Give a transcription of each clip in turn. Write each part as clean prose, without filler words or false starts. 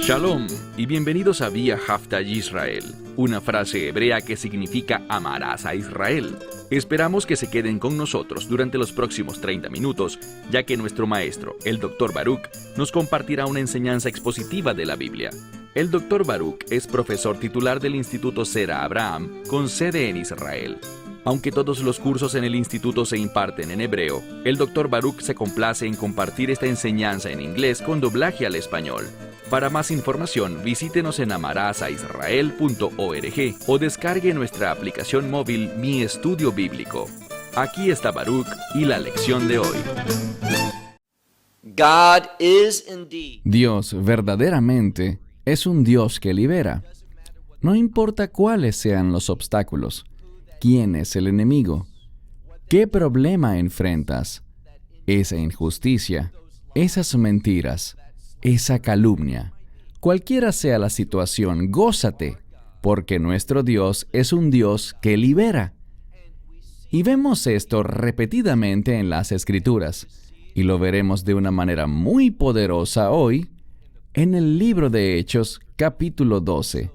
Shalom y bienvenidos a Vía Hafta Yisrael, una frase hebrea que significa amarás a Israel. Esperamos que se queden con nosotros durante los próximos 30 minutos, ya que nuestro maestro, el Dr. Baruch, nos compartirá una enseñanza expositiva de la Biblia. El Dr. Baruch es profesor titular del Instituto Zera Abraham, con sede en Israel. Aunque todos los cursos en el instituto se imparten en hebreo, el Dr. Baruch se complace en compartir esta enseñanza en inglés con doblaje al español. Para más información, visítenos en amarazaisrael.org o descargue nuestra aplicación móvil Mi Estudio Bíblico. Aquí está Baruch y la lección de hoy. Dios verdaderamente es un Dios que libera. No importa cuáles sean los obstáculos. ¿Quién es el enemigo? ¿Qué problema enfrentas? Esa injusticia, esas mentiras, esa calumnia. Cualquiera sea la situación, gózate, porque nuestro Dios es un Dios que libera. Y vemos esto repetidamente en las Escrituras, y lo veremos de una manera muy poderosa hoy en el libro de Hechos, capítulo 12.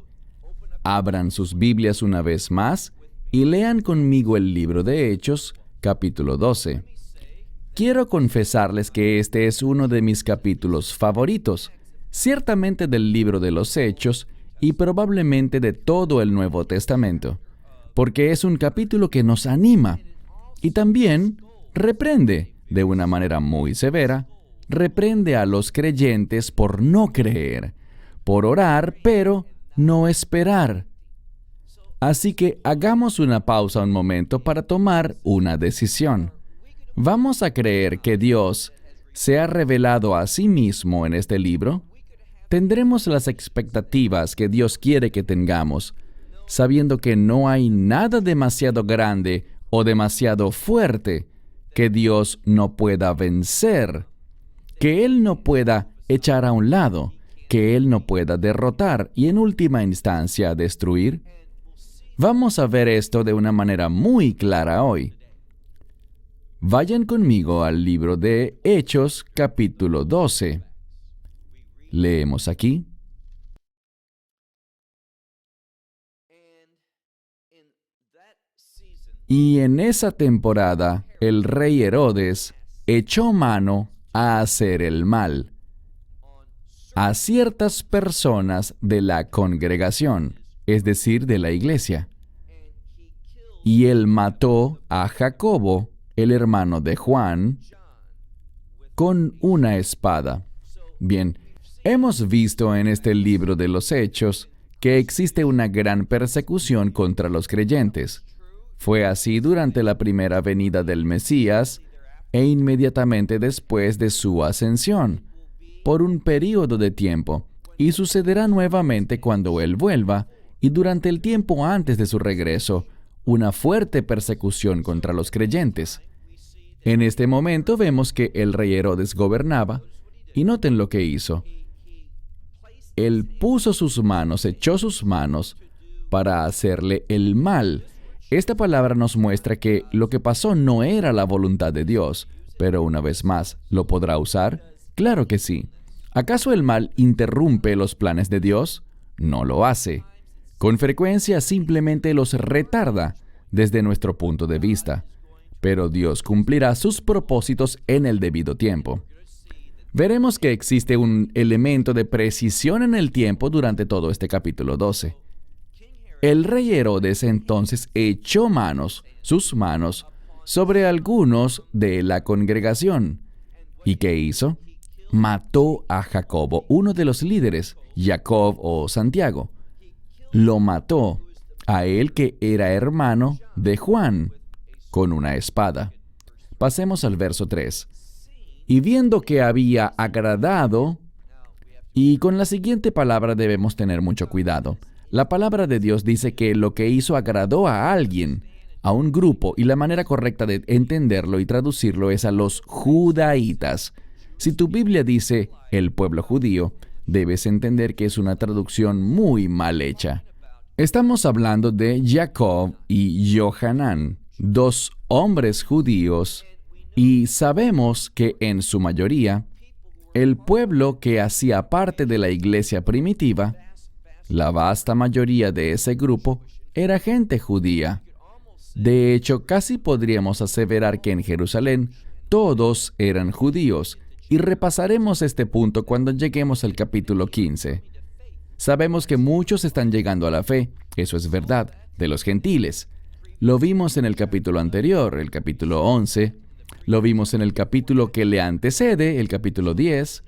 Abran sus Biblias una vez más y lean conmigo el libro de Hechos, capítulo 12. Quiero confesarles que este es uno de mis capítulos favoritos, ciertamente del libro de los Hechos y probablemente de todo el Nuevo Testamento, porque es un capítulo que nos anima y también reprende, de una manera muy severa, reprende a los creyentes por no creer, por orar, pero no esperar. Así que hagamos una pausa un momento para tomar una decisión. ¿Vamos a creer que Dios se ha revelado a sí mismo en este libro? ¿Tendremos las expectativas que Dios quiere que tengamos, sabiendo que no hay nada demasiado grande o demasiado fuerte que Dios no pueda vencer, que Él no pueda echar a un lado, que Él no pueda derrotar y en última instancia destruir? Vamos a ver esto de una manera muy clara hoy. Vayan conmigo al libro de Hechos, capítulo 12. Leemos aquí. Y en esa temporada, el rey Herodes echó mano a hacer el mal a ciertas personas de la congregación, es decir, de la iglesia. Y él mató a Jacobo, el hermano de Juan, con una espada. Bien, hemos visto en este libro de los Hechos que existe una gran persecución contra los creyentes. Fue así durante la primera venida del Mesías e inmediatamente después de su ascensión, por un período de tiempo, y sucederá nuevamente cuando Él vuelva, y durante el tiempo antes de su regreso, una fuerte persecución contra los creyentes. En este momento vemos que el rey Herodes gobernaba, y noten lo que hizo. Él puso sus manos, echó sus manos para hacerle el mal. Esta palabra nos muestra que lo que pasó no era la voluntad de Dios, pero una vez más, ¿lo podrá usar? Claro que sí. ¿Acaso el mal interrumpe los planes de Dios? No lo hace. Con frecuencia simplemente los retarda desde nuestro punto de vista, pero Dios cumplirá sus propósitos en el debido tiempo. Veremos que existe un elemento de precisión en el tiempo durante todo este capítulo 12. El rey Herodes entonces echó sus manos, sobre algunos de la congregación. ¿Y qué hizo? Mató a Jacobo, uno de los líderes, Jacob o Santiago. Lo mató a él que era hermano de Juan, con una espada. Pasemos al verso 3. Y viendo que había agradado, y con la siguiente palabra debemos tener mucho cuidado. La palabra de Dios dice que lo que hizo agradó a alguien, a un grupo, y la manera correcta de entenderlo y traducirlo es a los judaítas. Si tu Biblia dice el pueblo judío, debes entender que es una traducción muy mal hecha. Estamos hablando de Jacob y Johanán, dos hombres judíos, y sabemos que en su mayoría El pueblo que hacía parte de la iglesia primitiva, la vasta mayoría de ese grupo, era gente judía. De hecho, casi podríamos aseverar que en Jerusalén todos eran judíos, y repasaremos este punto cuando lleguemos al capítulo 15. Sabemos que muchos están llegando a la fe, eso es verdad, de los gentiles. Lo vimos en el capítulo anterior, el capítulo 11, lo vimos en el capítulo que le antecede, el capítulo 10.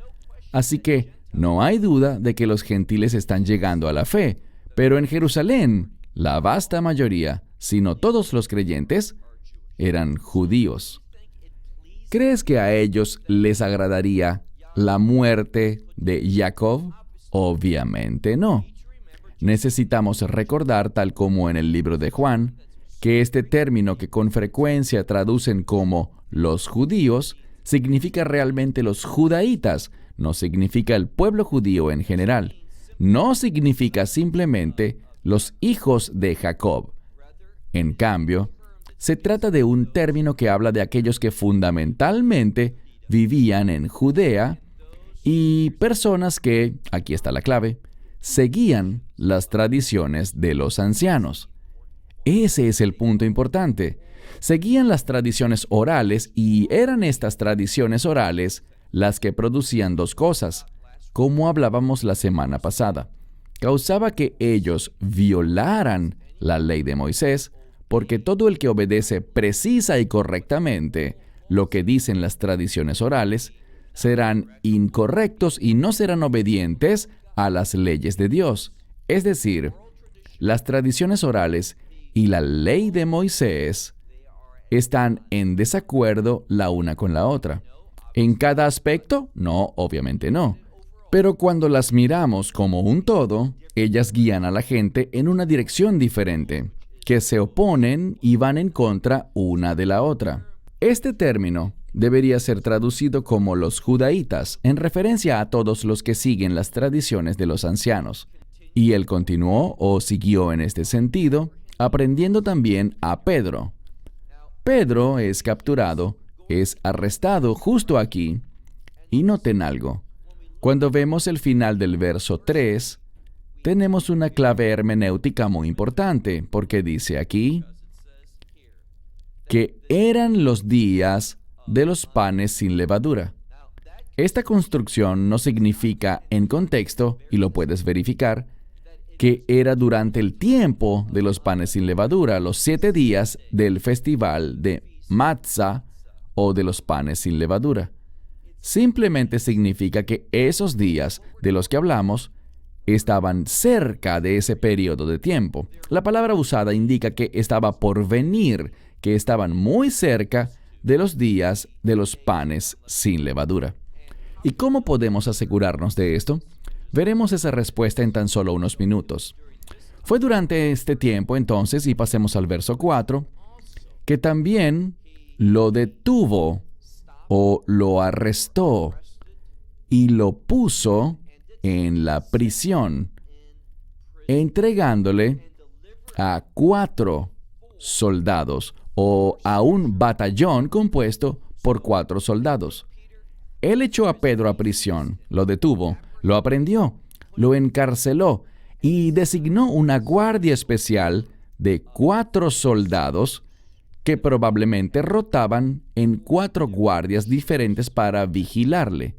Así que no hay duda de que los gentiles están llegando a la fe, pero en Jerusalén, la vasta mayoría, si no todos los creyentes, eran judíos. ¿Crees que a ellos les agradaría la muerte de Jacob? Obviamente no. Necesitamos recordar, tal como en el libro de Juan, que este término que con frecuencia traducen como los judíos, significa realmente los judaítas, no significa el pueblo judío en general. No significa simplemente los hijos de Jacob. En cambio, se trata de un término que habla de aquellos que fundamentalmente vivían en Judea y personas que, aquí está la clave, seguían las tradiciones de los ancianos. Ese es el punto importante. Seguían las tradiciones orales y eran estas tradiciones orales las que producían dos cosas, como hablábamos la semana pasada. Causaba que ellos violaran la ley de Moisés, porque todo el que obedece precisa y correctamente lo que dicen las tradiciones orales, serán incorrectos y no serán obedientes a las leyes de Dios. Es decir, las tradiciones orales y la ley de Moisés están en desacuerdo la una con la otra. ¿En cada aspecto? No, obviamente no. Pero cuando las miramos como un todo, ellas guían a la gente en una dirección diferente, que se oponen y van en contra una de la otra. Este término debería ser traducido como los judaítas, en referencia a todos los que siguen las tradiciones de los ancianos. Y él continuó o siguió en este sentido, aprendiendo también a Pedro. Pedro es capturado, es arrestado justo aquí, y noten algo. Cuando vemos el final del verso 3, tenemos una clave hermenéutica muy importante, porque dice aquí que eran los días de los panes sin levadura. Esta construcción no significa en contexto, y lo puedes verificar, que era durante el tiempo de los panes sin levadura, los 7 días del festival de Matzah o de los panes sin levadura. Simplemente significa que esos días de los que hablamos estaban cerca de ese periodo de tiempo. La palabra usada indica que estaba por venir, que estaban muy cerca de los días de los panes sin levadura. ¿Y cómo podemos asegurarnos de esto? Veremos esa respuesta en tan solo unos minutos. Fue durante este tiempo, entonces, y pasemos al verso 4, que también lo detuvo o lo arrestó y lo puso en la prisión, entregándole a 4 soldados o a un batallón compuesto por 4 soldados. Él echó a Pedro a prisión, lo detuvo, lo aprehendió, lo encarceló y designó una guardia especial de 4 soldados que probablemente rotaban en 4 guardias diferentes para vigilarle.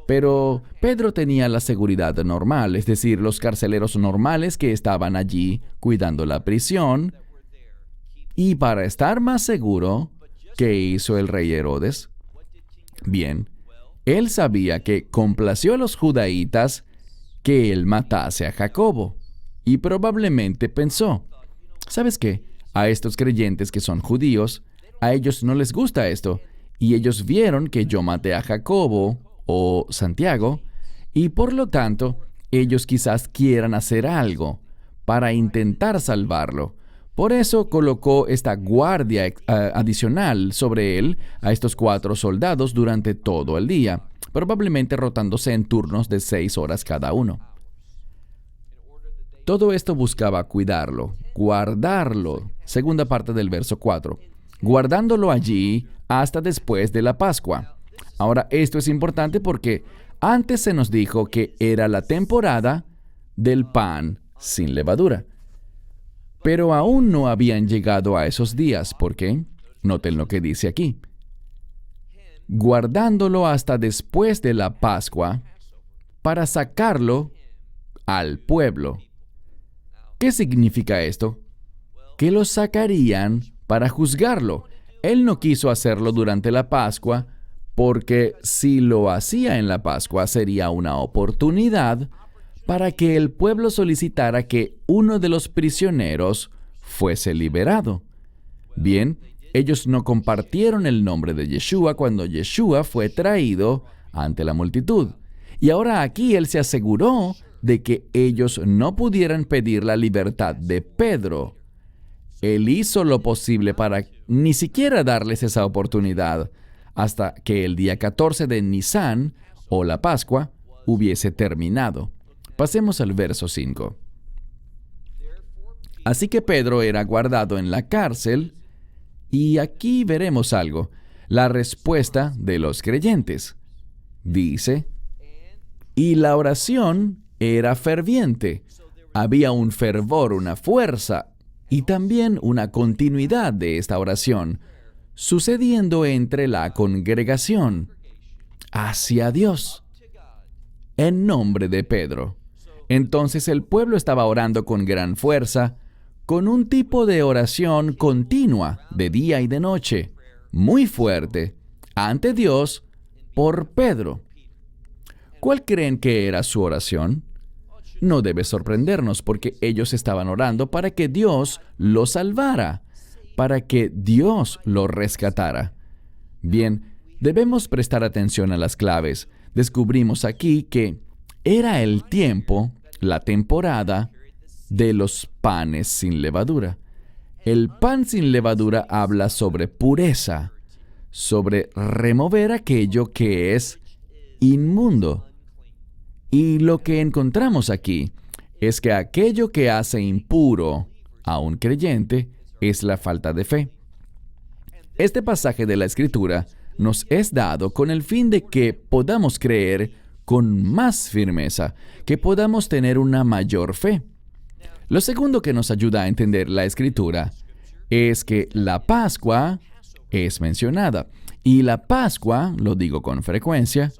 Pero Pedro tenía la seguridad normal, es decir, los carceleros normales que estaban allí cuidando la prisión. Y para estar más seguro, ¿qué hizo el rey Herodes? Bien, él sabía que complació a los judaítas que él matase a Jacobo. Y probablemente pensó, ¿sabes qué? A estos creyentes que son judíos, a ellos no les gusta esto. Y ellos vieron que yo maté a Jacobo o Santiago, y por lo tanto, ellos quizás quieran hacer algo para intentar salvarlo. Por eso colocó esta guardia adicional sobre él, a estos 4 soldados durante todo el día, probablemente rotándose en turnos de 6 horas cada uno. Todo esto buscaba cuidarlo, guardarlo, segunda parte del verso 4, guardándolo allí hasta después de la Pascua. Ahora, esto es importante porque antes se nos dijo que era la temporada del pan sin levadura. Pero aún no habían llegado a esos días. ¿Por qué? Noten lo que dice aquí. Guardándolo hasta después de la Pascua para sacarlo al pueblo. ¿Qué significa esto? Que lo sacarían para juzgarlo. Él no quiso hacerlo durante la Pascua porque si lo hacía en la Pascua sería una oportunidad para que el pueblo solicitara que uno de los prisioneros fuese liberado. Bien, ellos no compartieron el nombre de Yeshua cuando Yeshua fue traído ante la multitud. Y ahora aquí él se aseguró de que ellos no pudieran pedir la libertad de Pedro. Él hizo lo posible para ni siquiera darles esa oportunidad hasta que el día 14 de Nisán, o la Pascua, hubiese terminado. Pasemos al verso 5. Así que Pedro era guardado en la cárcel, y aquí veremos algo, la respuesta de los creyentes. Dice, y la oración era ferviente. Había un fervor, una fuerza, y también una continuidad de esta oración, sucediendo entre la congregación, hacia Dios, en nombre de Pedro. Entonces el pueblo estaba orando con gran fuerza, con un tipo de oración continua, de día y de noche, muy fuerte, ante Dios, por Pedro. ¿Cuál creen que era su oración? No debe sorprendernos porque ellos estaban orando para que Dios lo salvara, para que Dios lo rescatara. Bien, debemos prestar atención a las claves. Descubrimos aquí que era el tiempo, la temporada, de los panes sin levadura. El pan sin levadura habla sobre pureza, sobre remover aquello que es inmundo. Y lo que encontramos aquí es que aquello que hace impuro a un creyente es la falta de fe. Este pasaje de la Escritura nos es dado con el fin de que podamos creer con más firmeza, que podamos tener una mayor fe. Lo segundo que nos ayuda a entender la Escritura es que la Pascua es mencionada. Y la Pascua, lo digo con frecuencia,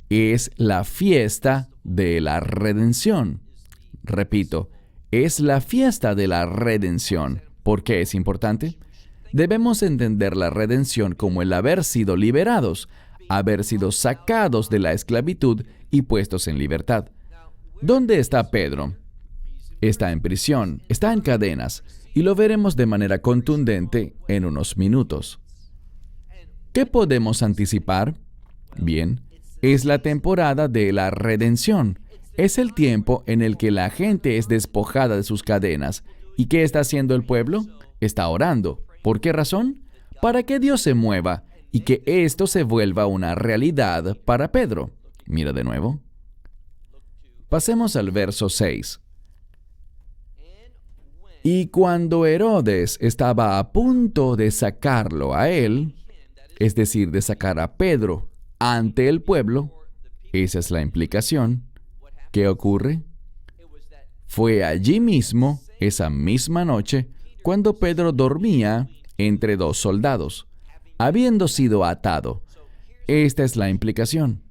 es la fiesta de la redención. Repito, es la fiesta de la redención. ¿Por qué es importante? Debemos entender la redención como el haber sido liberados, haber sido sacados de la esclavitud y puestos en libertad. ¿Dónde está Pedro? Está en prisión, está en cadenas, y lo veremos de manera contundente en unos minutos. ¿Qué podemos anticipar? Bien, es la temporada de la redención. Es el tiempo en el que la gente es despojada de sus cadenas. ¿Y qué está haciendo el pueblo? Está orando. ¿Por qué razón? Para que Dios se mueva y que esto se vuelva una realidad para Pedro. Mira de nuevo. Pasemos al verso 6. Y cuando Herodes estaba a punto de sacarlo a él, es decir, de sacar a Pedro ante el pueblo, esa es la implicación, ¿qué ocurre? Fue allí mismo, esa misma noche, cuando Pedro dormía entre dos soldados, habiendo sido atado. Esta es la implicación.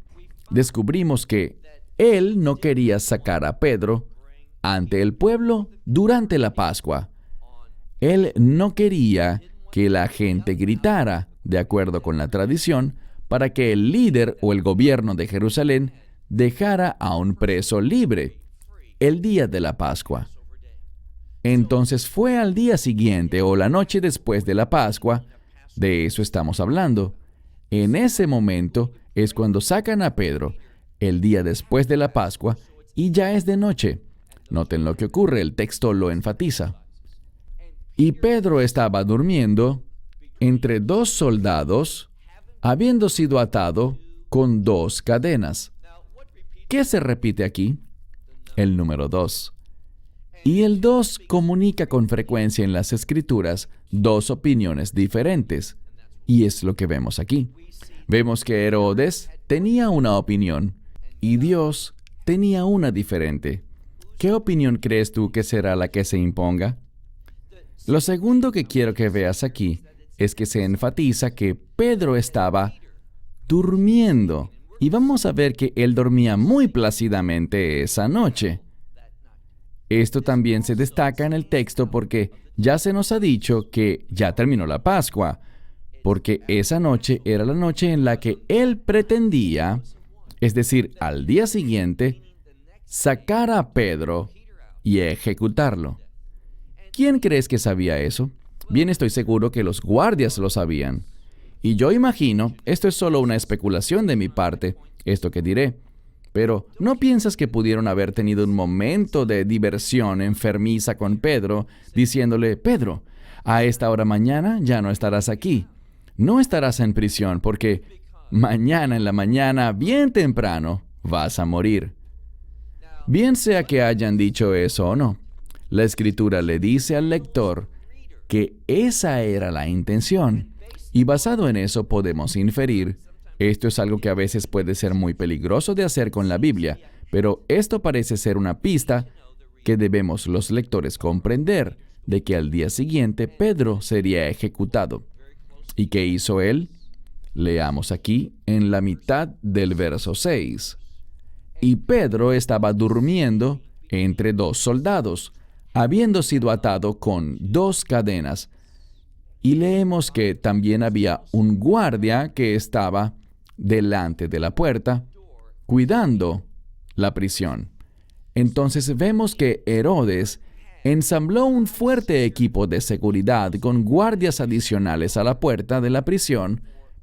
Descubrimos que él no quería sacar a Pedro ante el pueblo durante la Pascua. Él no quería que la gente gritara, de acuerdo con la tradición, para que el líder o el gobierno de Jerusalén dejara a un preso libre el día de la Pascua. Entonces fue al día siguiente o la noche después de la Pascua, de eso estamos hablando. En ese momento es cuando sacan a Pedro, el día después de la Pascua, y ya es de noche. Noten lo que ocurre, el texto lo enfatiza. Y Pedro estaba durmiendo entre dos soldados, habiendo sido atado con dos cadenas. ¿Qué se repite aquí? El número 2. Y el 2 comunica con frecuencia en las Escrituras dos opiniones diferentes. Y es lo que vemos aquí. Vemos que Herodes tenía una opinión y Dios tenía una diferente. ¿Qué opinión crees tú que será la que se imponga? Lo segundo que quiero que veas aquí es que se enfatiza que Pedro estaba durmiendo. Y vamos a ver que él dormía muy plácidamente esa noche. Esto también se destaca en el texto porque ya se nos ha dicho que ya terminó la Pascua, porque esa noche era la noche en la que él pretendía, es decir, al día siguiente, sacar a Pedro y ejecutarlo. ¿Quién crees que sabía eso? Bien, estoy seguro que los guardias lo sabían. Y yo imagino, esto es solo una especulación de mi parte, esto que diré, pero ¿no piensas que pudieron haber tenido un momento de diversión enfermiza con Pedro, diciéndole, Pedro, a esta hora mañana ya no estarás aquí, no estarás en prisión porque mañana en la mañana, bien temprano, vas a morir? Bien sea que hayan dicho eso o no, la Escritura le dice al lector que esa era la intención. Y basado en eso podemos inferir, esto es algo que a veces puede ser muy peligroso de hacer con la Biblia, pero esto parece ser una pista que debemos los lectores comprender, de que al día siguiente Pedro sería ejecutado. ¿Y qué hizo él? Leamos aquí en la mitad del verso 6. Y Pedro estaba durmiendo entre dos soldados, habiendo sido atado con 2 cadenas. Y leemos que también había un guardia que estaba delante de la puerta, cuidando la prisión. Entonces vemos que Herodes ensambló un fuerte equipo de seguridad con guardias adicionales a la puerta de la prisión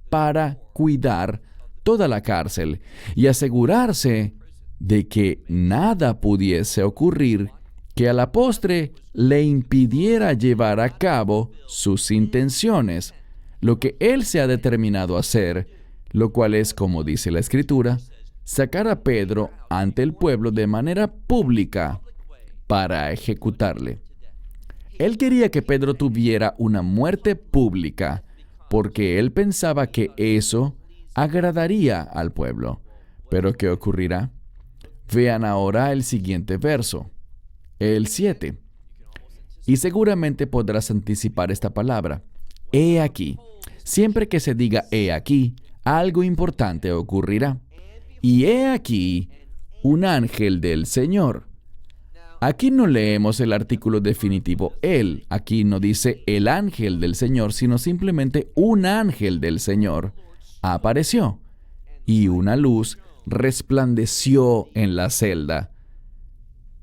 para cuidar toda la cárcel y asegurarse de que nada pudiese ocurrir que a la postre le impidiera llevar a cabo sus intenciones, lo que él se ha determinado a hacer, lo cual es, como dice la Escritura, sacar a Pedro ante el pueblo de manera pública para ejecutarle. Él quería que Pedro tuviera una muerte pública, porque él pensaba que eso agradaría al pueblo. Pero ¿qué ocurrirá? Vean ahora el siguiente verso. El 7. Y seguramente podrás anticipar esta palabra. He aquí. Siempre que se diga he aquí, algo importante ocurrirá. Y he aquí un ángel del Señor. Aquí no leemos el artículo definitivo él. Aquí no dice el ángel del Señor, sino simplemente un ángel del Señor apareció. Y una luz resplandeció en la celda.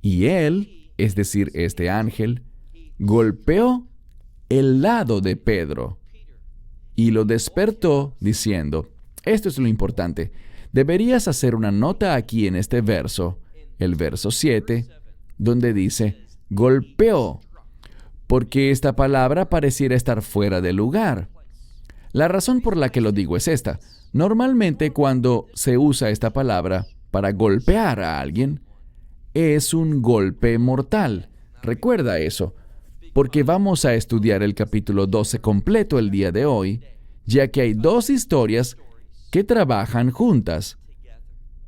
Y él, es decir, este ángel, golpeó el lado de Pedro y lo despertó diciendo, esto es lo importante, deberías hacer una nota aquí en este verso, el verso 7, donde dice, golpeó, porque esta palabra pareciera estar fuera de lugar. La razón por la que lo digo es esta. Normalmente cuando se usa esta palabra para golpear a alguien, es un golpe mortal. Recuerda eso, porque vamos a estudiar el capítulo 12 completo el día de hoy, ya que hay 2 historias que trabajan juntas.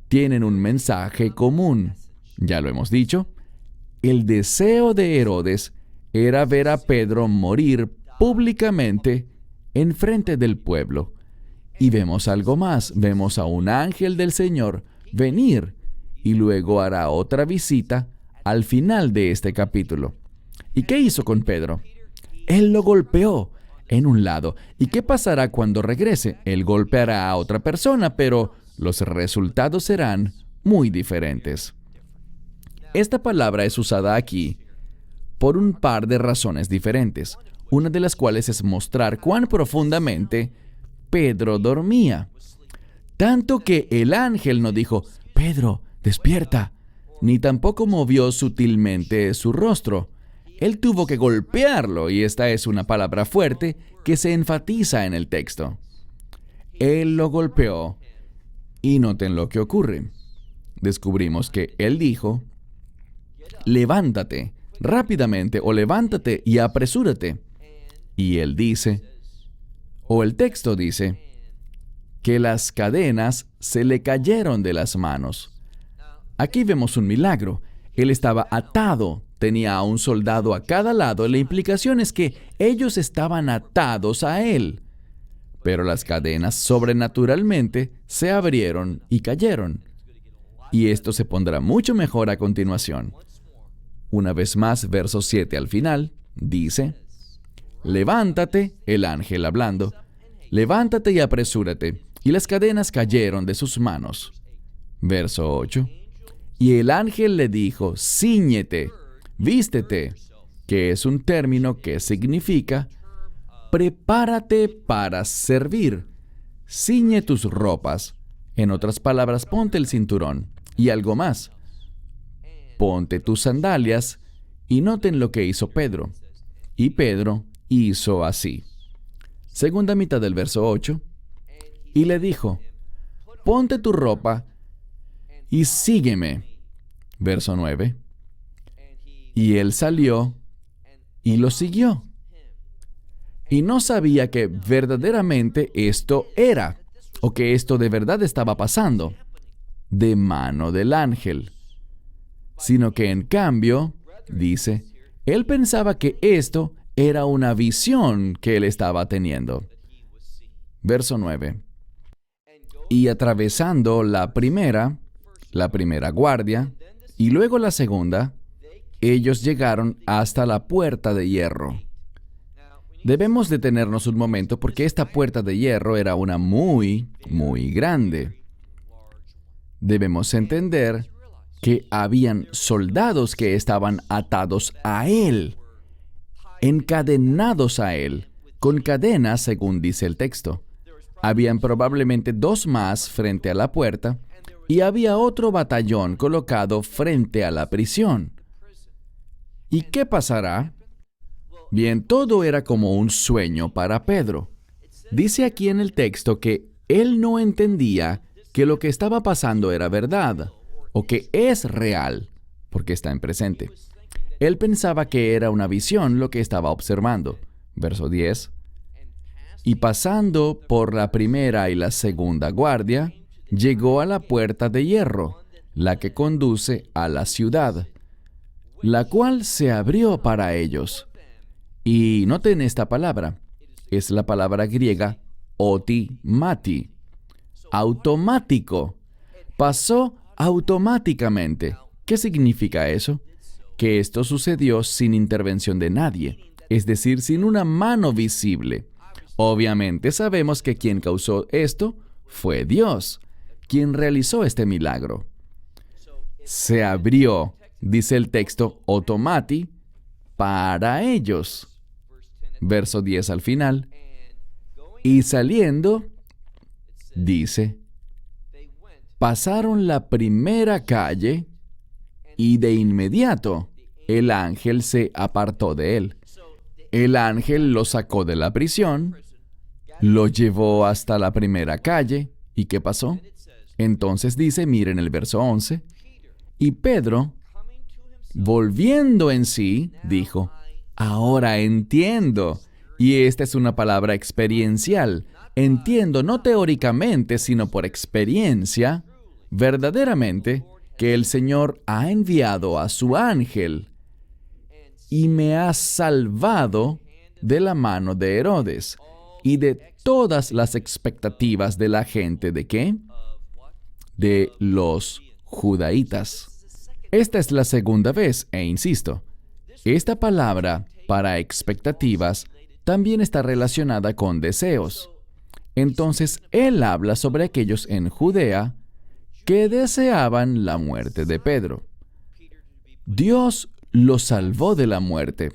Tienen un mensaje común. Ya lo hemos dicho. El deseo de Herodes era ver a Pedro morir públicamente en frente del pueblo. Y vemos algo más. Vemos a un ángel del Señor venir y luego hará otra visita al final de este capítulo. ¿Y qué hizo con Pedro? Él lo golpeó en un lado. ¿Y qué pasará cuando regrese? Él golpeará a otra persona, pero los resultados serán muy diferentes. Esta palabra es usada aquí por un par de razones diferentes, una de las cuales es mostrar cuán profundamente Pedro dormía. Tanto que el ángel no dijo, Pedro, despierta, ni tampoco movió sutilmente su rostro. Él tuvo que golpearlo, y esta es una palabra fuerte que se enfatiza en el texto. Él lo golpeó, y noten lo que ocurre. Descubrimos que él dijo, levántate rápidamente, o levántate y apresúrate. Y él dice, O el texto dice que las cadenas se le cayeron de las manos. Aquí vemos un milagro. Él estaba atado, tenía a un soldado a cada lado, y la implicación es que ellos estaban atados a él. Pero las cadenas sobrenaturalmente se abrieron y cayeron. Y esto se pondrá mucho mejor a continuación. Una vez más, verso 7 al final, dice: levántate, el ángel hablando, levántate y apresúrate. Y las cadenas cayeron de sus manos. Verso 8. Y el ángel le dijo: cíñete, vístete, que es un término que significa prepárate para servir. Ciñe tus ropas. En otras palabras, ponte el cinturón. Y algo más. Ponte tus sandalias. Y noten lo que hizo Pedro. Y Pedro hizo así. Segunda mitad del verso 8. Y le dijo: ponte tu ropa y sígueme. Verso 9. Y él salió y lo siguió. Y no sabía que verdaderamente esto era, o que esto de verdad estaba pasando, de mano del ángel. Sino que en cambio, dice, él pensaba que esto era una visión que él estaba teniendo. Verso 9. Y atravesando la primera guardia, y luego la segunda, ellos llegaron hasta la puerta de hierro. Debemos detenernos un momento porque esta puerta de hierro era una muy grande. Debemos entender que habían soldados que estaban atados a él, encadenados a él, con cadenas, según dice el texto. Habían probablemente 2 más frente a la puerta, y había otro batallón colocado frente a la prisión. ¿Y qué pasará? Bien, todo era como un sueño para Pedro. Dice aquí en el texto que él no entendía que lo que estaba pasando era verdad, o que es real, porque está en presente. Él pensaba que era una visión lo que estaba observando. Verso 10. Y pasando por la primera y la segunda guardia, llegó a la puerta de hierro, la que conduce a la ciudad, la cual se abrió para ellos. Y noten esta palabra. Es la palabra griega otimati. Automático. Pasó automáticamente. ¿Qué significa eso? Que esto sucedió sin intervención de nadie, es decir, sin una mano visible. Obviamente sabemos que quien causó esto fue Dios, quien realizó este milagro. Se abrió, dice el texto, automati, para ellos. Verso 10 al final. Y saliendo, dice, pasaron la primera calle y de inmediato el ángel se apartó de él. El ángel lo sacó de la prisión, lo llevó hasta la primera calle. ¿Y qué pasó? Entonces dice, miren el verso 11, y Pedro, volviendo en sí, dijo, ahora entiendo. Y esta es una palabra experiencial. Entiendo, no teóricamente, sino por experiencia, verdaderamente, que el Señor ha enviado a su ángel y me ha salvado de la mano de Herodes y de todas las expectativas de la gente. ¿De qué? De los judaítas. Esta es la segunda vez, e insisto, esta palabra para expectativas también está relacionada con deseos. Entonces, él habla sobre aquellos en Judea que deseaban la muerte de Pedro. Dios lo salvó de la muerte.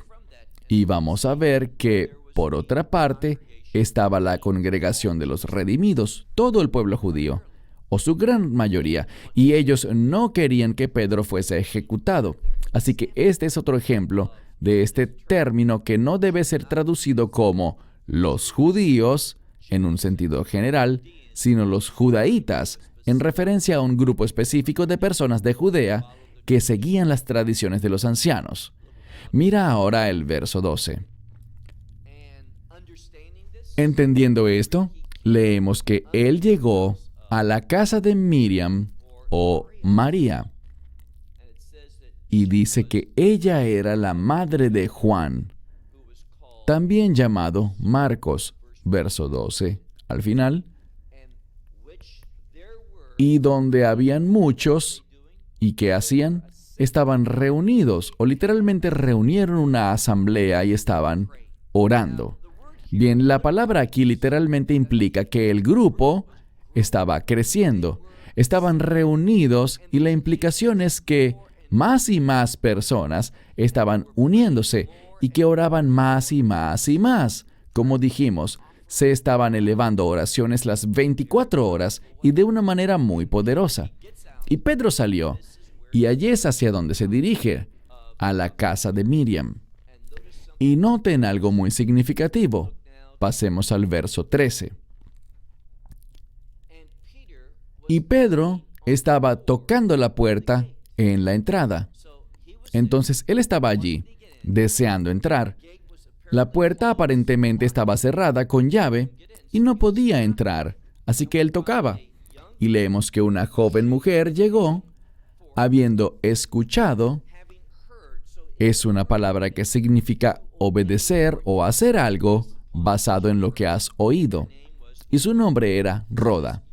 Y vamos a ver que, por otra parte, estaba la congregación de los redimidos, todo el pueblo judío, o su gran mayoría, y ellos no querían que Pedro fuese ejecutado. Así que este es otro ejemplo de este término que no debe ser traducido como los judíos, en un sentido general, sino los judaítas, en referencia a un grupo específico de personas de Judea que seguían las tradiciones de los ancianos. Mira ahora el verso 12. Entendiendo esto, leemos que él llegó a la casa de Miriam o María y dice que ella era la madre de Juan, también llamado Marcos, verso 12 al final, y donde habían muchos, ¿y qué hacían? Estaban reunidos, o literalmente reunieron una asamblea y estaban orando. Bien, la palabra aquí literalmente implica que el grupo estaba creciendo. Estaban reunidos y la implicación es que más y más personas estaban uniéndose y que oraban más y más y más. Como dijimos, se estaban elevando oraciones las 24 horas y de una manera muy poderosa. Y Pedro salió, y allí es hacia donde se dirige, a la casa de Miriam. Y noten algo muy significativo. Pasemos al verso 13. Y Pedro estaba tocando la puerta en la entrada. Entonces él estaba allí, deseando entrar. La puerta aparentemente estaba cerrada con llave y no podía entrar, así que él tocaba. Y leemos que una joven mujer llegó, habiendo escuchado. Es una palabra que significa obedecer o hacer algo basado en lo que has oído. Y su nombre era Roda.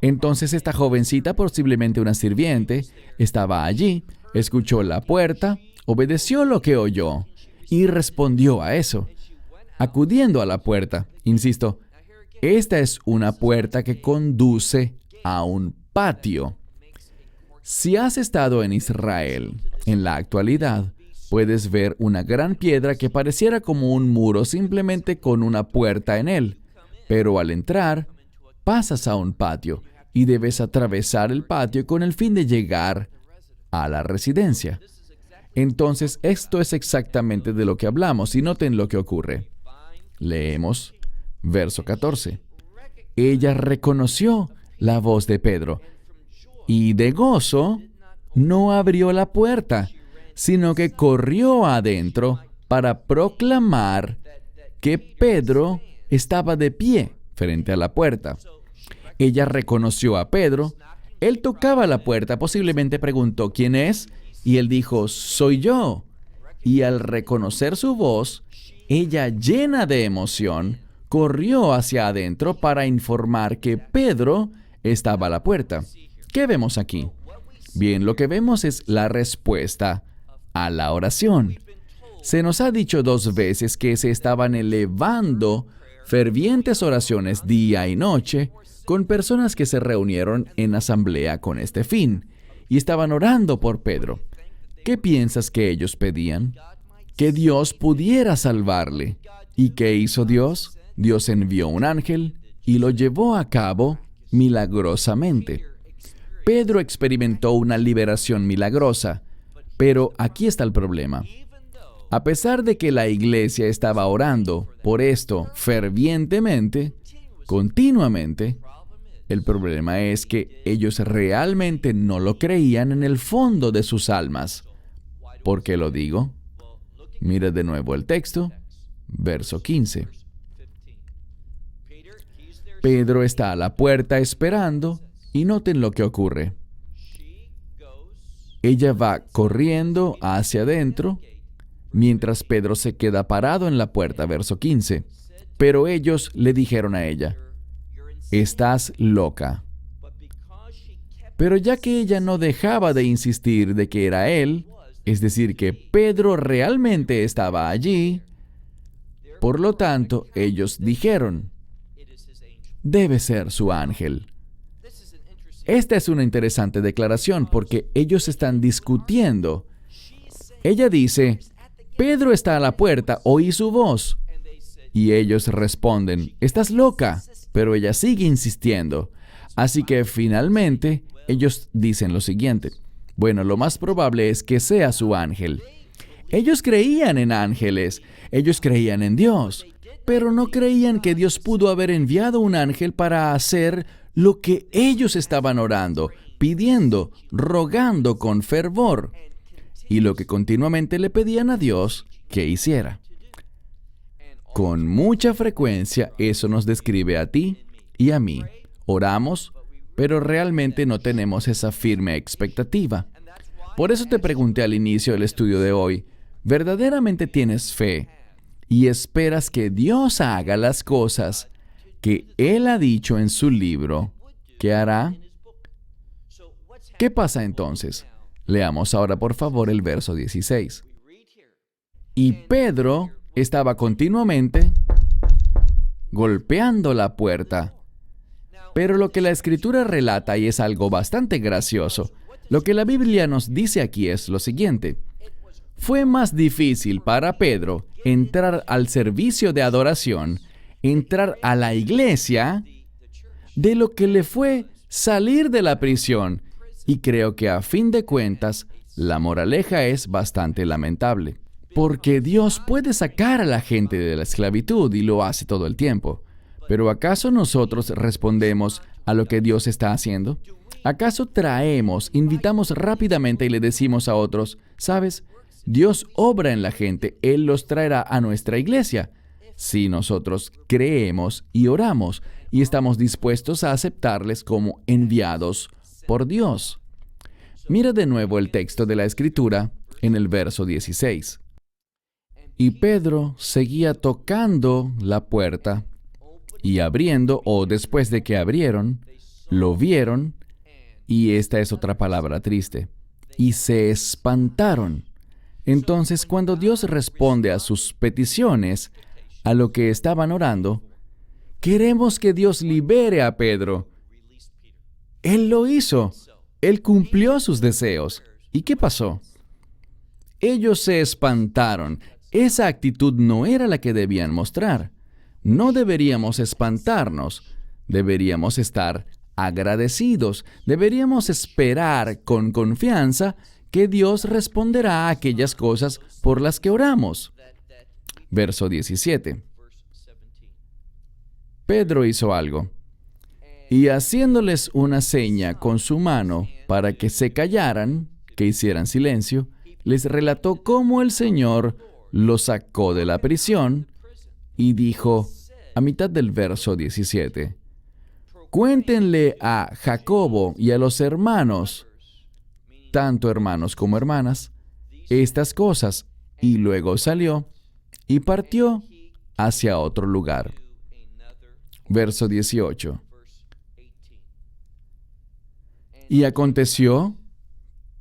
Entonces esta jovencita, posiblemente una sirviente, estaba allí, escuchó la puerta, obedeció lo que oyó y respondió a eso, acudiendo a la puerta. Insisto, esta es una puerta que conduce a un patio. Si has estado en Israel en la actualidad, puedes ver una gran piedra que pareciera como un muro simplemente con una puerta en él. Pero al entrar, pasas a un patio y debes atravesar el patio con el fin de llegar a la residencia. Entonces, esto es exactamente de lo que hablamos y noten lo que ocurre. Leemos verso 14. Ella reconoció la voz de Pedro y de gozo no abrió la puerta, sino que corrió adentro para proclamar que Pedro estaba de pie frente a la puerta. Ella reconoció a Pedro. Él tocaba la puerta, posiblemente preguntó ¿quién es? Y él dijo, soy yo. Y al reconocer su voz, ella, llena de emoción, corrió hacia adentro para informar que Pedro estaba a la puerta. ¿Qué vemos aquí? Bien, lo que vemos es la respuesta a la oración. Se nos ha dicho 2 veces que se estaban elevando fervientes oraciones día y noche con personas que se reunieron en asamblea con este fin y estaban orando por Pedro. ¿Qué piensas que ellos pedían? Que Dios pudiera salvarle. ¿Y qué hizo Dios? Dios envió un ángel y lo llevó a cabo milagrosamente. Pedro experimentó una liberación milagrosa, pero aquí está el problema. A pesar de que la iglesia estaba orando por esto fervientemente, continuamente, el problema es que ellos realmente no lo creían en el fondo de sus almas. ¿Por qué lo digo? Mira de nuevo el texto, verso 15. Pedro está a la puerta esperando y noten lo que ocurre. Ella va corriendo hacia adentro, mientras Pedro se queda parado en la puerta, verso 15. Pero ellos le dijeron a ella, estás loca. Pero ya que ella no dejaba de insistir de que era él, es decir, que Pedro realmente estaba allí, por lo tanto, ellos dijeron, debe ser su ángel. Esta es una interesante declaración porque ellos están discutiendo. Ella dice, Pedro está a la puerta, oí su voz. Y ellos responden, estás loca, pero ella sigue insistiendo. Así que finalmente ellos dicen lo siguiente, bueno, lo más probable es que sea su ángel. Ellos creían en ángeles, ellos creían en Dios, pero no creían que Dios pudo haber enviado un ángel para hacer lo que ellos estaban orando, pidiendo, rogando con fervor, y lo que continuamente le pedían a Dios que hiciera. Con mucha frecuencia eso nos describe a ti y a mí. Oramos, pero realmente no tenemos esa firme expectativa. Por eso te pregunté al inicio del estudio de hoy, ¿verdaderamente tienes fe y esperas que Dios haga las cosas que Él ha dicho en su libro que hará? ¿Qué pasa entonces? Leamos ahora por favor el verso 16. Y Pedro estaba continuamente golpeando la puerta. Pero lo que la Escritura relata, y es algo bastante gracioso, lo que la Biblia nos dice aquí es lo siguiente. Fue más difícil para Pedro entrar al servicio de adoración, entrar a la iglesia, de lo que le fue salir de la prisión. Y creo que a fin de cuentas, la moraleja es bastante lamentable. Porque Dios puede sacar a la gente de la esclavitud y lo hace todo el tiempo. Pero ¿acaso nosotros respondemos a lo que Dios está haciendo? ¿Acaso invitamos rápidamente y le decimos a otros, ¿sabes? Dios obra en la gente, Él los traerá a nuestra iglesia. Si nosotros creemos y oramos y estamos dispuestos a aceptarles como enviados por Dios. Mira de nuevo el texto de la Escritura en el verso 16. Y Pedro seguía tocando la puerta y abriendo, o después de que abrieron, lo vieron, y esta es otra palabra triste, y se espantaron. Entonces, cuando Dios responde a sus peticiones, a lo que estaban orando, queremos que Dios libere a Pedro. Él lo hizo. Él cumplió sus deseos. ¿Y qué pasó? Ellos se espantaron. Esa actitud no era la que debían mostrar. No deberíamos espantarnos. Deberíamos estar agradecidos. Deberíamos esperar con confianza que Dios responderá a aquellas cosas por las que oramos. Verso 17. Pedro hizo algo, y haciéndoles una seña con su mano para que se callaran, que hicieran silencio, les relató cómo el Señor lo sacó de la prisión y dijo, a mitad del verso 17, cuéntenle a Jacobo y a los hermanos, tanto hermanos como hermanas, estas cosas, y luego salió y partió hacia otro lugar. Verso 18. Y aconteció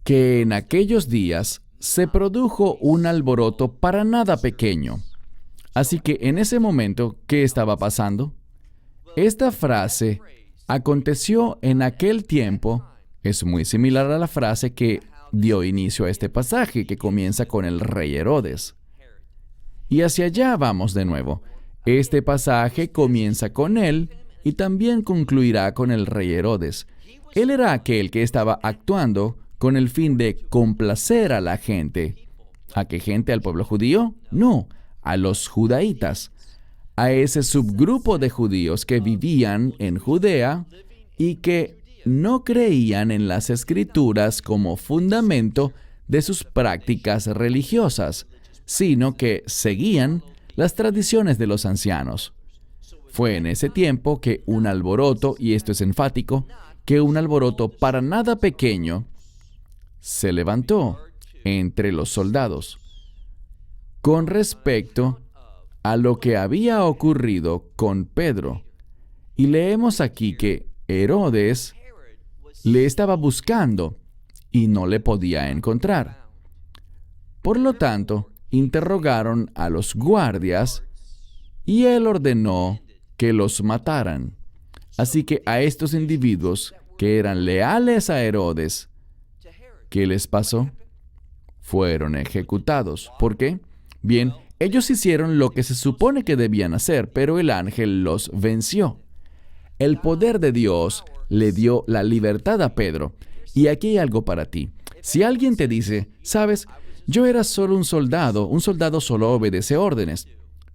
que en aquellos días se produjo un alboroto para nada pequeño. Así que en ese momento, ¿qué estaba pasando? Esta frase, aconteció en aquel tiempo, es muy similar a la frase que dio inicio a este pasaje, que comienza con el rey Herodes. Y hacia allá vamos de nuevo. Este pasaje comienza con él y también concluirá con el rey Herodes. Él era aquel que estaba actuando con el fin de complacer a la gente. ¿A qué gente? ¿Al pueblo judío? No, a los judaítas, a ese subgrupo de judíos que vivían en Judea y que no creían en las Escrituras como fundamento de sus prácticas religiosas, sino que seguían las tradiciones de los ancianos. Fue en ese tiempo que un alboroto, y esto es enfático, que un alboroto para nada pequeño se levantó entre los soldados con respecto a lo que había ocurrido con Pedro. Y leemos aquí que Herodes le estaba buscando y no le podía encontrar. Por lo tanto, interrogaron a los guardias y él ordenó que los mataran. Así que a estos individuos que eran leales a Herodes, ¿qué les pasó? Fueron ejecutados. ¿Por qué? Bien, ellos hicieron lo que se supone que debían hacer, pero el ángel los venció. El poder de Dios le dio la libertad a Pedro. Y aquí hay algo para ti. Si alguien te dice, ¿sabes? Yo era solo un soldado solo obedece órdenes.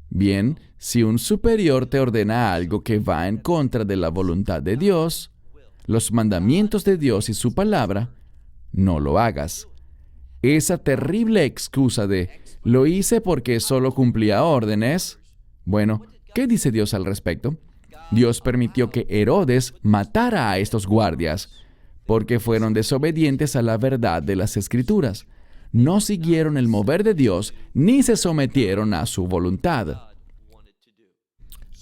Bien, si un superior te ordena algo que va en contra de la voluntad de Dios, los mandamientos de Dios y su palabra, no lo hagas. Esa terrible excusa de, lo hice porque solo cumplía órdenes, Bueno, ¿qué dice Dios al respecto? Dios permitió que Herodes matara a estos guardias porque fueron desobedientes a la verdad de las Escrituras. No siguieron el mover de Dios ni se sometieron a su voluntad.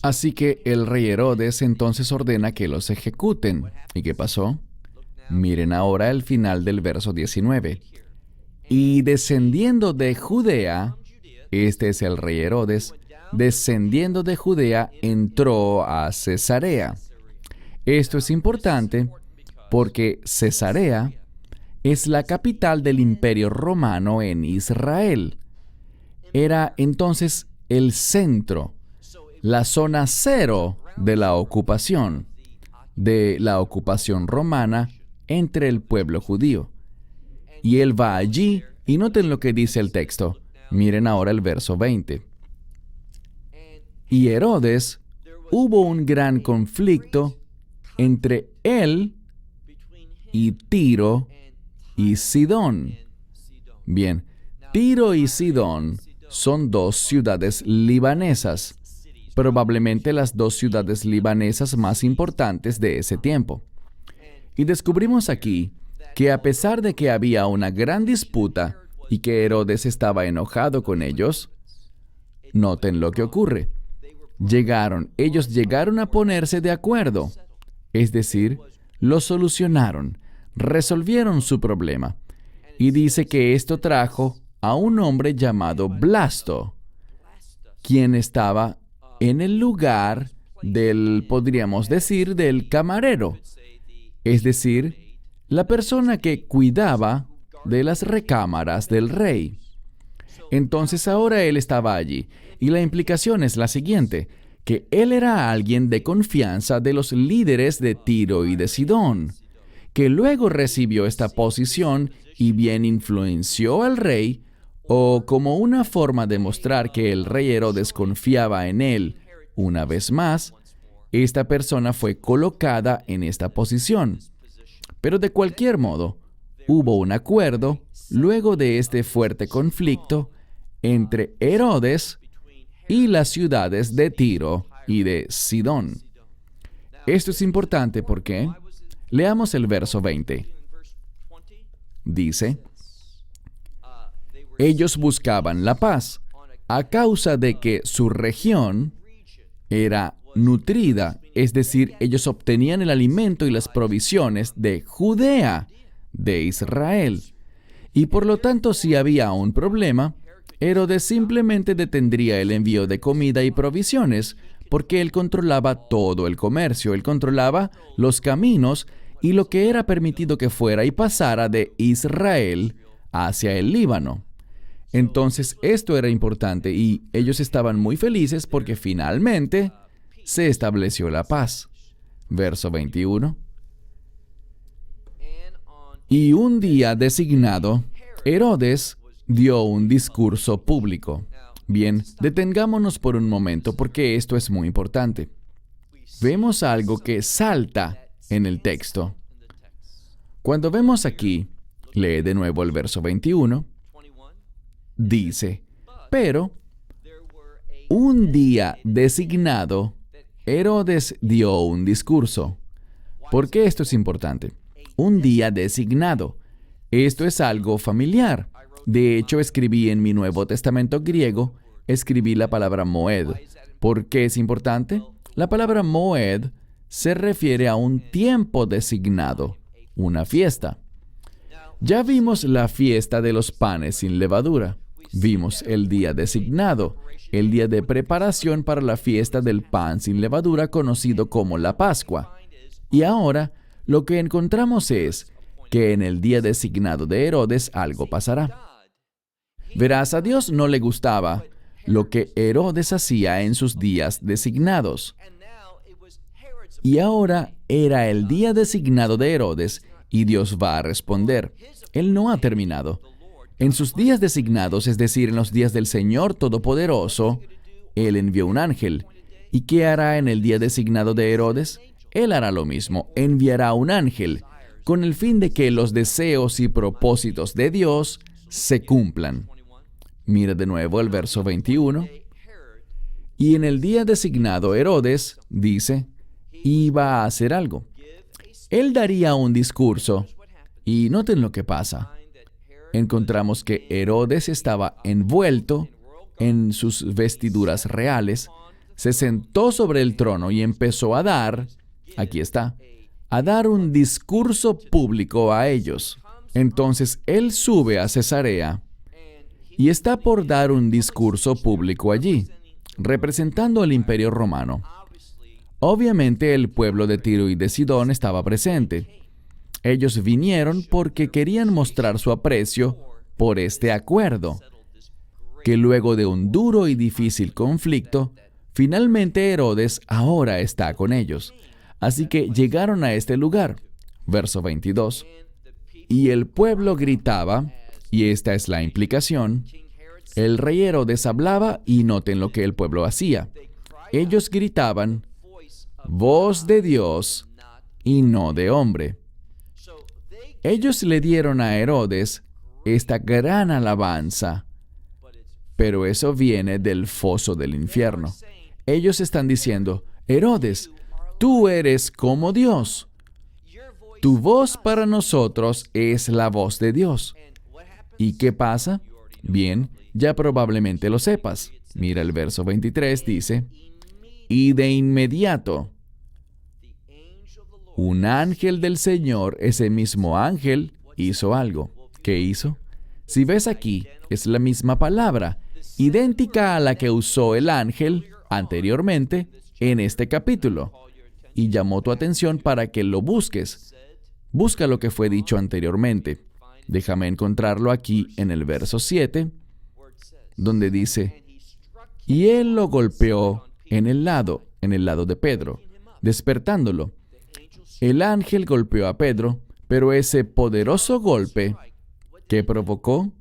Así que el rey Herodes entonces ordena que los ejecuten. ¿Y qué pasó? Miren ahora el final del verso 19. Y descendiendo de Judea, este es el rey Herodes, descendiendo de Judea, entró a Cesarea. Esto es importante porque Cesarea es la capital del Imperio Romano en Israel. Era entonces el centro, la zona cero de la ocupación romana entre el pueblo judío. Y él va allí, y noten lo que dice el texto. Miren ahora el verso 20. Y Herodes, hubo un gran conflicto entre él y Tiro y Sidón. Bien, Tiro y Sidón son dos ciudades libanesas, probablemente las dos ciudades libanesas más importantes de ese tiempo. Y descubrimos aquí que a pesar de que había una gran disputa y que Herodes estaba enojado con ellos, noten lo que ocurre. Ellos llegaron a ponerse de acuerdo, es decir, lo solucionaron, resolvieron su problema. Y dice que esto trajo a un hombre llamado Blasto, quien estaba en el lugar podríamos decir, del camarero, es decir, la persona que cuidaba de las recámaras del rey. Entonces ahora él estaba allí, y la implicación es la siguiente, que él era alguien de confianza de los líderes de Tiro y de Sidón, que luego recibió esta posición y bien influenció al rey, o como una forma de mostrar que el rey Herodes confiaba en él. Una vez más, esta persona fue colocada en esta posición. Pero de cualquier modo, hubo un acuerdo luego de este fuerte conflicto entre Herodes y las ciudades de Tiro y de Sidón. Esto es importante porque, leamos el verso 20. Dice, ellos buscaban la paz a causa de que su región era nutrida, es decir, ellos obtenían el alimento y las provisiones de Judea, de Israel. Y por lo tanto, si había un problema, Herodes simplemente detendría el envío de comida y provisiones, porque él controlaba todo el comercio, él controlaba los caminos y lo que era permitido que fuera y pasara de Israel hacia el Líbano. Entonces, esto era importante y ellos estaban muy felices porque finalmente se estableció la paz. Verso 21. Y un día designado, Herodes dio un discurso público. Bien, detengámonos por un momento porque esto es muy importante. Vemos algo que salta en el texto. Cuando vemos aquí, lee de nuevo el verso 21, dice, pero un día designado, Herodes dio un discurso. ¿Por qué esto es importante? Un día designado. Esto es algo familiar. De hecho, escribí en mi Nuevo Testamento griego, escribí la palabra moed. ¿Por qué es importante? La palabra moed se refiere a un tiempo designado, una fiesta. Ya vimos la fiesta de los panes sin levadura. Vimos el día designado, el día de preparación para la fiesta del pan sin levadura conocido como la Pascua. Y ahora, lo que encontramos es que en el día designado de Herodes algo pasará. Verás, a Dios no le gustaba lo que Herodes hacía en sus días designados. Y ahora era el día designado de Herodes y Dios va a responder. Él no ha terminado. En sus días designados, es decir, en los días del Señor Todopoderoso, Él envió un ángel. ¿Y qué hará en el día designado de Herodes? Él hará lo mismo, enviará un ángel, con el fin de que los deseos y propósitos de Dios se cumplan. Mira de nuevo el verso 21. Y en el día designado, Herodes, dice, iba a hacer algo. Él daría un discurso. Y noten lo que pasa. Encontramos que Herodes estaba envuelto en sus vestiduras reales, se sentó sobre el trono y empezó a dar, aquí está, a dar un discurso público a ellos. Entonces él sube a Cesarea y está por dar un discurso público allí, representando al Imperio Romano. Obviamente el pueblo de Tiro y de Sidón estaba presente. Ellos vinieron porque querían mostrar su aprecio por este acuerdo, que luego de un duro y difícil conflicto, finalmente Herodes ahora está con ellos. Así que llegaron a este lugar, verso 22, y el pueblo gritaba, y esta es la implicación, el rey Herodes hablaba y noten lo que el pueblo hacía. Ellos gritaban, voz de Dios y no de hombre. Ellos le dieron a Herodes esta gran alabanza, pero eso viene del foso del infierno. Ellos están diciendo, Herodes, tú eres como Dios. Tu voz para nosotros es la voz de Dios. ¿Y qué pasa? Bien, ya probablemente lo sepas. Mira el verso 23, dice, y de inmediato, un ángel del Señor, ese mismo ángel, hizo algo. ¿Qué hizo? Si ves aquí, es la misma palabra, idéntica a la que usó el ángel anteriormente en este capítulo. Y llamó tu atención para que lo busques. Busca lo que fue dicho anteriormente. Déjame encontrarlo aquí en el verso 7, donde dice, y él lo golpeó en el lado de Pedro, despertándolo. El ángel golpeó a Pedro, pero ese poderoso golpe, ¿qué provocó?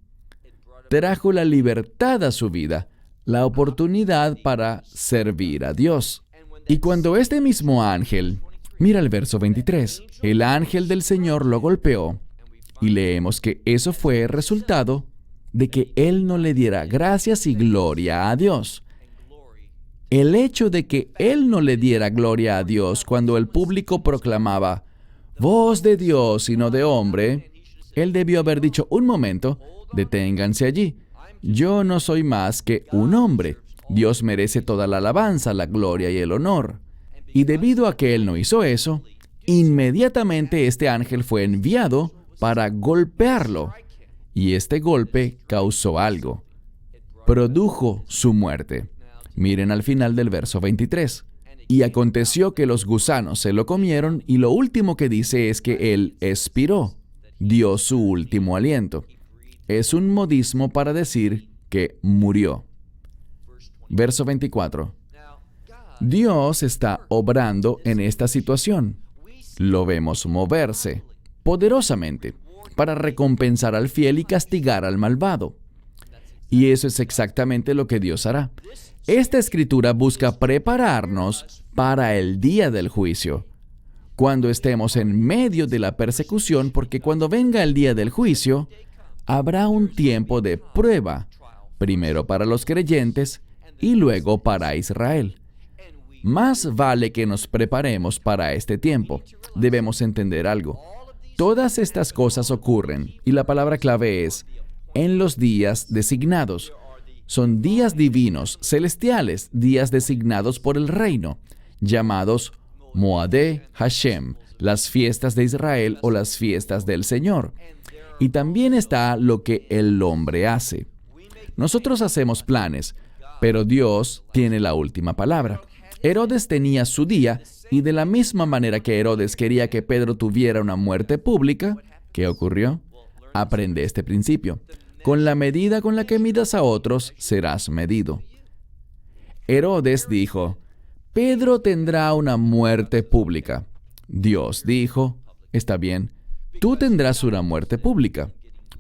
Trajo la libertad a su vida, la oportunidad para servir a Dios. Y cuando este mismo ángel, mira el verso 23, el ángel del Señor lo golpeó, y leemos que eso fue el resultado de que él no le diera gracias y gloria a Dios. El hecho de que él no le diera gloria a Dios cuando el público proclamaba, voz de Dios y no de hombre, él debió haber dicho, un momento, deténganse allí. Yo no soy más que un hombre. Dios merece toda la alabanza, la gloria y el honor. Y debido a que él no hizo eso, inmediatamente este ángel fue enviado para golpearlo. Y este golpe causó algo. Produjo su muerte. Miren al final del verso 23. Y aconteció que los gusanos se lo comieron, y lo último que dice es que él expiró, dio su último aliento. Es un modismo para decir que murió. Verso 24. Dios está obrando en esta situación. Lo vemos moverse poderosamente para recompensar al fiel y castigar al malvado. Y eso es exactamente lo que Dios hará. Esta escritura busca prepararnos para el día del juicio, cuando estemos en medio de la persecución, porque cuando venga el día del juicio, habrá un tiempo de prueba, primero para los creyentes y luego para Israel. Más vale que nos preparemos para este tiempo. Debemos entender algo. Todas estas cosas ocurren, y la palabra clave es, en los días designados. Son días divinos, celestiales, días designados por el reino, llamados Moadé Hashem, las fiestas de Israel o las fiestas del Señor. Y también está lo que el hombre hace. Nosotros hacemos planes, pero Dios tiene la última palabra. Herodes tenía su día, y de la misma manera que Herodes quería que Pedro tuviera una muerte pública, ¿qué ocurrió? Aprende este principio. Con la medida con la que midas a otros, serás medido. Herodes dijo, Pedro tendrá una muerte pública. Dios dijo, está bien, tú tendrás una muerte pública,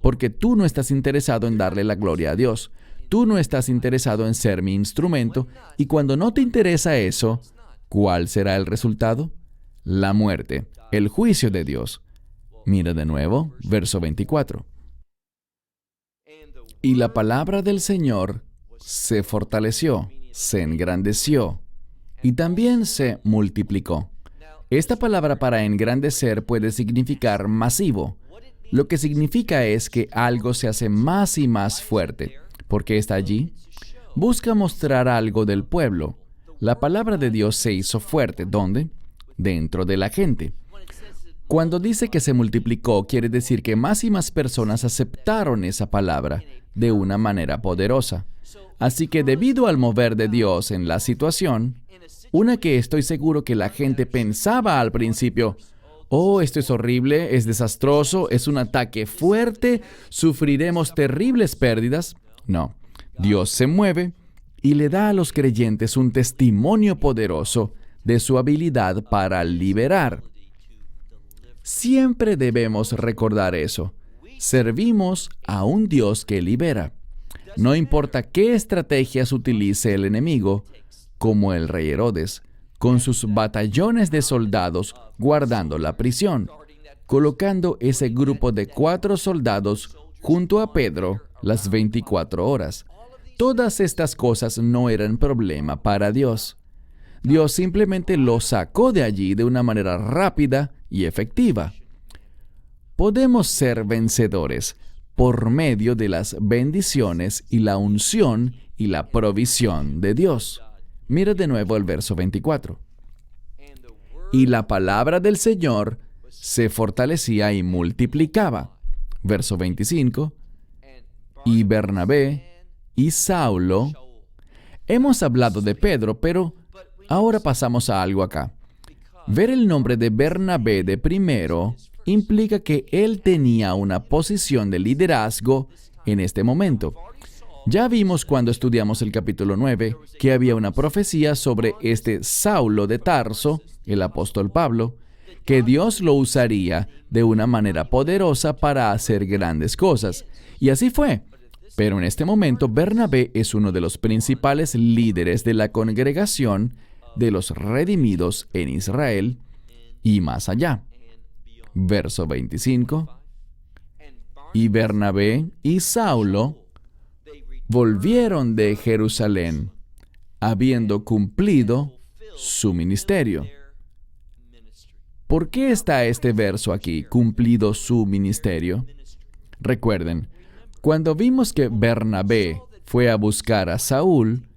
porque tú no estás interesado en darle la gloria a Dios. Tú no estás interesado en ser mi instrumento, y cuando no te interesa eso, ¿cuál será el resultado? La muerte, el juicio de Dios. Mira de nuevo, verso 24. Y la palabra del Señor se fortaleció, se engrandeció y también se multiplicó. Esta palabra para engrandecer puede significar masivo. Lo que significa es que algo se hace más y más fuerte. ¿Por qué está allí? Busca mostrar algo del pueblo. La palabra de Dios se hizo fuerte. ¿Dónde? Dentro de la gente. Cuando dice que se multiplicó, quiere decir que más y más personas aceptaron esa palabra de una manera poderosa. Así que debido al mover de Dios en la situación, una que estoy seguro que la gente pensaba al principio, oh, esto es horrible, es desastroso, es un ataque fuerte, sufriremos terribles pérdidas. No, Dios se mueve y le da a los creyentes un testimonio poderoso de su habilidad para liberar. Siempre debemos recordar eso. Servimos a un Dios que libera. No importa qué estrategias utilice el enemigo, como el rey Herodes, con sus batallones de soldados guardando la prisión, colocando ese grupo de 4 soldados junto a Pedro las 24 horas. Todas estas cosas no eran problema para Dios. Dios simplemente lo sacó de allí de una manera rápida y efectiva. Podemos ser vencedores por medio de las bendiciones y la unción y la provisión de Dios. Mira de nuevo el verso 24. Y la palabra del Señor se fortalecía y multiplicaba. Verso 25. Y Bernabé y Saulo. Hemos hablado de Pedro, pero ahora pasamos a algo acá. Ver el nombre de Bernabé de primero implica que él tenía una posición de liderazgo en este momento. Ya vimos cuando estudiamos el capítulo 9 que había una profecía sobre este Saulo de Tarso, el apóstol Pablo, que Dios lo usaría de una manera poderosa para hacer grandes cosas. Y así fue. Pero en este momento Bernabé es uno de los principales líderes de la congregación de los redimidos en Israel y más allá. Verso 25. Y Bernabé y Saulo volvieron de Jerusalén, habiendo cumplido su ministerio. ¿Por qué está este verso aquí, cumplido su ministerio? Recuerden, cuando vimos que Bernabé fue a buscar a Saúl,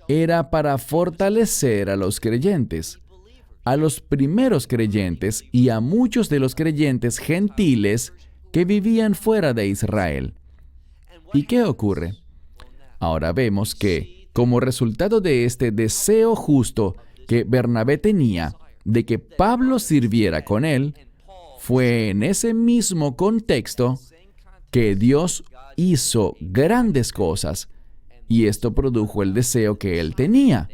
era para fortalecer a los creyentes, a los primeros creyentes y a muchos de los creyentes gentiles que vivían fuera de Israel. ¿Y qué ocurre? Ahora vemos que, como resultado de este deseo justo que Bernabé tenía de que Pablo sirviera con él, fue en ese mismo contexto que Dios hizo grandes cosas, y esto produjo el deseo que él tenía,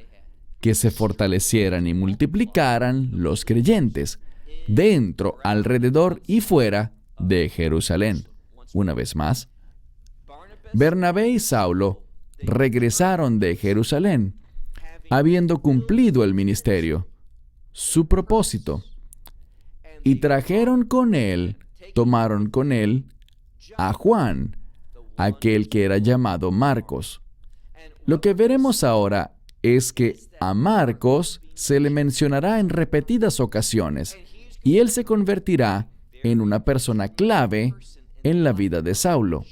que se fortalecieran y multiplicaran los creyentes, dentro, alrededor y fuera de Jerusalén. Una vez más, Bernabé y Saulo regresaron de Jerusalén, habiendo cumplido el ministerio, su propósito, y tomaron con él a Juan, aquel que era llamado Marcos. Lo que veremos ahora es que a Marcos se le mencionará en repetidas ocasiones, y él se convertirá en una persona clave en la vida de Saulo.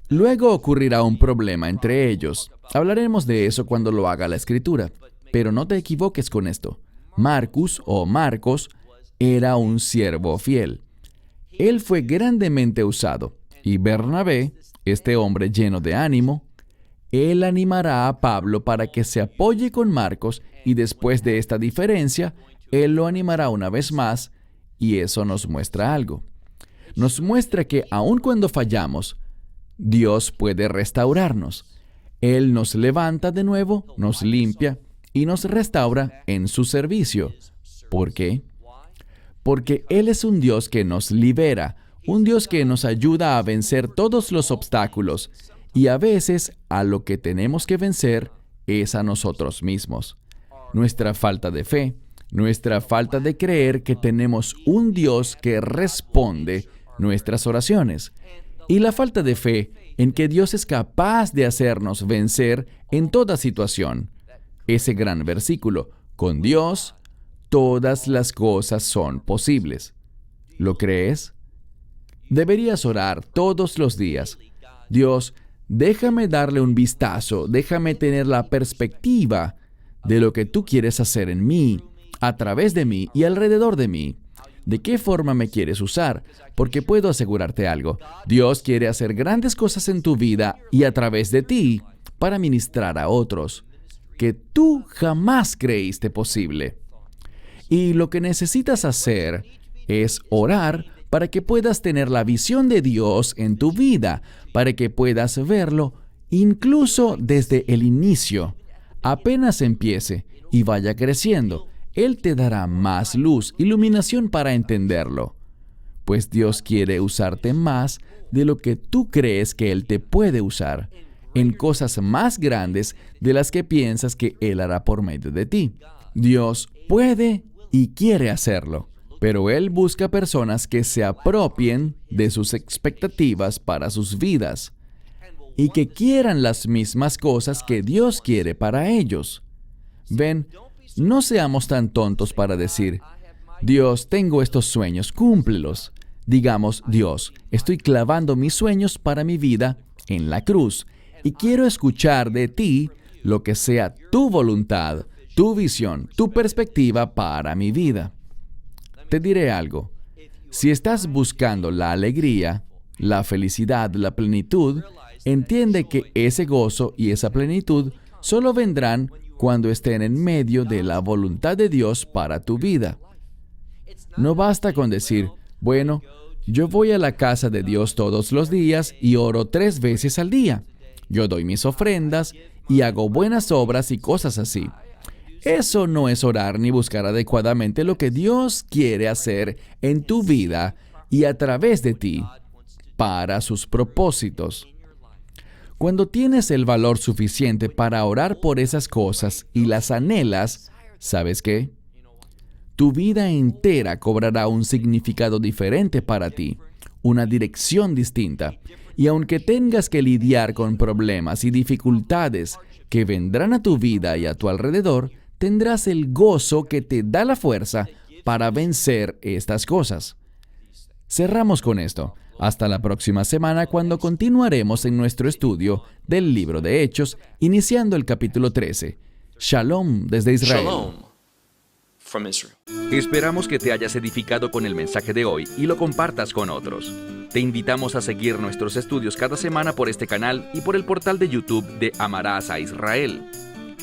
Luego ocurrirá un problema entre ellos. Hablaremos de eso cuando lo haga la Escritura. Pero no te equivoques con esto. Marcus o Marcos era un siervo fiel. Él fue grandemente usado. Y Bernabé, este hombre lleno de ánimo, él animará a Pablo para que se apoye con Marcos, y después de esta diferencia, él lo animará una vez más, y eso nos muestra algo. Nos muestra que aun cuando fallamos, Dios puede restaurarnos. Él nos levanta de nuevo, nos limpia y nos restaura en su servicio. ¿Por qué? Porque Él es un Dios que nos libera, un Dios que nos ayuda a vencer todos los obstáculos, y a veces a lo que tenemos que vencer es a nosotros mismos. Nuestra falta de fe, nuestra falta de creer que tenemos un Dios que responde nuestras oraciones. Y la falta de fe en que Dios es capaz de hacernos vencer en toda situación. Ese gran versículo, con Dios, todas las cosas son posibles. ¿Lo crees? Deberías orar todos los días. Dios, déjame darle un vistazo, déjame tener la perspectiva de lo que tú quieres hacer en mí, a través de mí y alrededor de mí. ¿De qué forma me quieres usar? Porque puedo asegurarte algo. Dios quiere hacer grandes cosas en tu vida y a través de ti para ministrar a otros que tú jamás creíste posible. Y lo que necesitas hacer es orar para que puedas tener la visión de Dios en tu vida, para que puedas verlo incluso desde el inicio. Apenas empiece y vaya creciendo, Él te dará más luz, iluminación para entenderlo. Pues Dios quiere usarte más de lo que tú crees que Él te puede usar, en cosas más grandes de las que piensas que Él hará por medio de ti. Dios puede y quiere hacerlo, pero Él busca personas que se apropien de sus expectativas para sus vidas y que quieran las mismas cosas que Dios quiere para ellos. Ven, no seamos tan tontos para decir, Dios, tengo estos sueños, cúmplelos. Digamos, Dios, estoy clavando mis sueños para mi vida en la cruz y quiero escuchar de ti lo que sea tu voluntad, tu visión, tu perspectiva para mi vida. Te diré algo. Si estás buscando la alegría, la felicidad, la plenitud, entiende que ese gozo y esa plenitud solo vendrán cuando estén en medio de la voluntad de Dios para tu vida. No basta con decir, bueno, yo voy a la casa de Dios todos los días y oro 3 veces al día. Yo doy mis ofrendas y hago buenas obras y cosas así. Eso no es orar ni buscar adecuadamente lo que Dios quiere hacer en tu vida y a través de ti, para sus propósitos. Cuando tienes el valor suficiente para orar por esas cosas y las anhelas, ¿sabes qué? Tu vida entera cobrará un significado diferente para ti, una dirección distinta. Y aunque tengas que lidiar con problemas y dificultades que vendrán a tu vida y a tu alrededor, tendrás el gozo que te da la fuerza para vencer estas cosas. Cerramos con esto. Hasta la próxima semana cuando continuaremos en nuestro estudio del libro de Hechos, iniciando el capítulo 13. Shalom desde Israel. Shalom from Israel. Esperamos que te hayas edificado con el mensaje de hoy y lo compartas con otros. Te invitamos a seguir nuestros estudios cada semana por este canal y por el portal de YouTube de Amarás a Israel.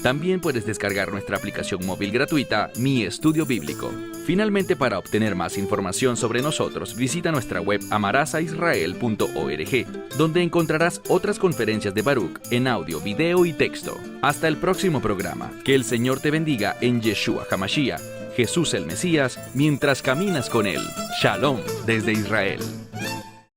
También puedes descargar nuestra aplicación móvil gratuita, Mi Estudio Bíblico. Finalmente, para obtener más información sobre nosotros, visita nuestra web amarasaisrael.org, donde encontrarás otras conferencias de Baruch en audio, video y texto. Hasta el próximo programa. Que el Señor te bendiga en Yeshua HaMashiach, Jesús el Mesías, mientras caminas con Él. Shalom desde Israel.